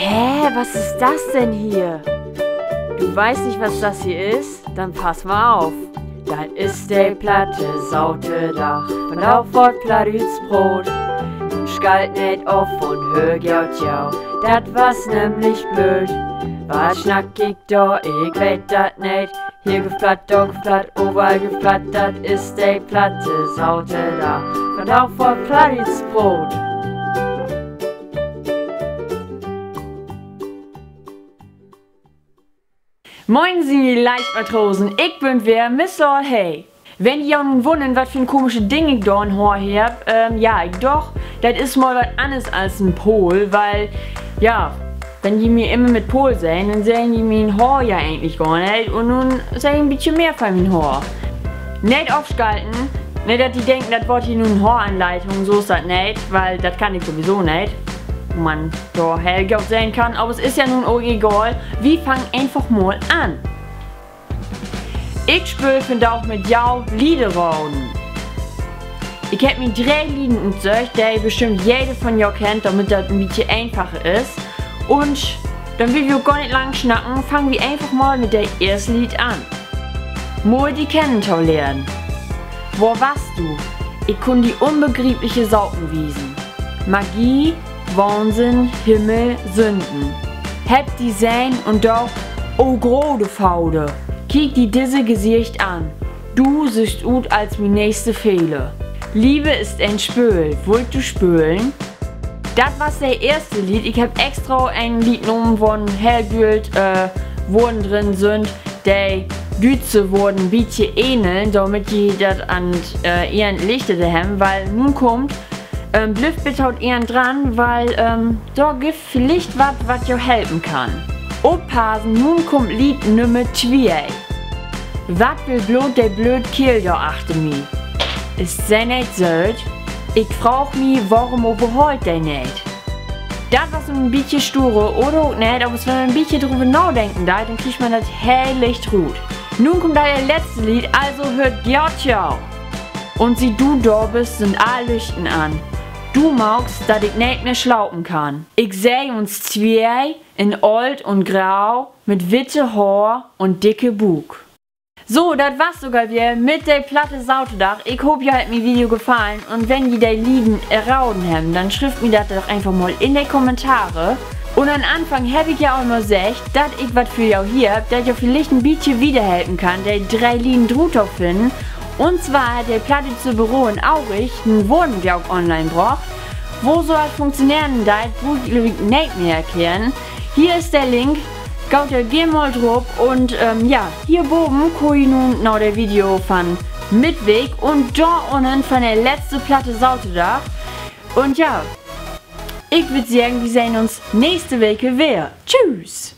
Hä, was ist das denn hier? Du weißt nicht, was das hier ist? Dann pass mal auf. Das ist der platte Sautedach. Von auf Wort Platüts Brot. Nun schalt nicht auf und hör jau. Dat was nämlich blöd. Was schnack ich da, ich weet dat nicht. Hier geflatt, da geflatt, overall geflatt. Dat ist der platte Sautedach. Von auf Wort Platüts Brot. Moin Sie Leichtmatrosen, ich bin wer, Mr. Hey. Wenn ihr nun wundern, was für ein komische Ding ich da in Haar hab, ja, doch, das ist mal was anderes als ein Pol, weil, ja, wenn die mir immer mit Pol sehen, dann sehen die mir ein Haar ja eigentlich gar nicht und nun sehen ein bisschen mehr von meinem Haar. Nicht aufschalten, nicht, dass die denken, das wird hier nun Haaranleitung, so ist das nicht, weil das kann ich sowieso nicht. Man da hellgelb sehen kann, aber es ist ja nun auch egal. Wir fangen einfach mal an. Ich spiele auch mit jou Liederrauden. Ich habe mir 3 Lieder entdeckt, die bestimmt jede von euch kennt, damit das ein bisschen einfacher ist. Und dann will wir gar nicht lang schnacken, fangen wir einfach mal mit der ersten Lied an. Mal die kennen lernen. Wo warst du? Ich kann die unbegreifliche Sauken wiesen. Magie, Wahnsinn, Himmel, Sünden. Hebt die sein und doch, oh grode Faude, kiek die diese Gesicht an. Du siehst ut als mi nächste Fehle. Liebe ist ein Spöl, wollt du spölen? Das war der erste Lied. Ich hab extra ein Lied genommen, wo hellgült Worten drin sind, die Dütze wurden ein bisschen ähneln, damit die das an ihren Lichter haben, weil nun kommt blüfft bitte haut ihren dran, weil da gibt vielleicht was jo helfen kann. Oppassen, nun kommt Lied Nummer 2. Wat will bloß der blöd Kiel da achte mi? Ist se nicht söd? Ich frag mi, warum überholt der nicht? Das war so ein bisschen sture oder auch nicht, aber wenn man ein bisschen drüber nachdenken da, dann kriegt man das helllicht gut. Nun kommt da der letzte Lied, also hört Gjotja. Und sie du da bist, sind alle Lichten an. Du magst, dass ich nicht mehr schlaupen kann. Ich seh uns 2 in Old und Grau mit witte Haar und dicke Bug. So, das war's sogar wieder mit der platte Sautedach. Ich hoffe, ihr hat mir Video gefallen und wenn ihr die lieben Rauden haben, dann schreibt mir das doch einfach mal in die Kommentare. Und am Anfang habe ich ja auch immer gesagt, dass ich was für jou hier hab, dass ich vielleicht ein bisschen wiederhelfen kann, die 3 Lieden drunter finden. Und zwar der Platte zu Büro in Aurich, einen Wurden, der auch online braucht, wo so halt funktionieren da, wo ich nicht mehr erklären. Hier ist der Link, geht ihr gerne mal drauf und ja, hier oben kann ich nun noch das Video von Mitweg und da unten von der letzten Platte Sautedach. Und ja, ich würde sagen, wir sehen uns nächste Woche wieder. Tschüss!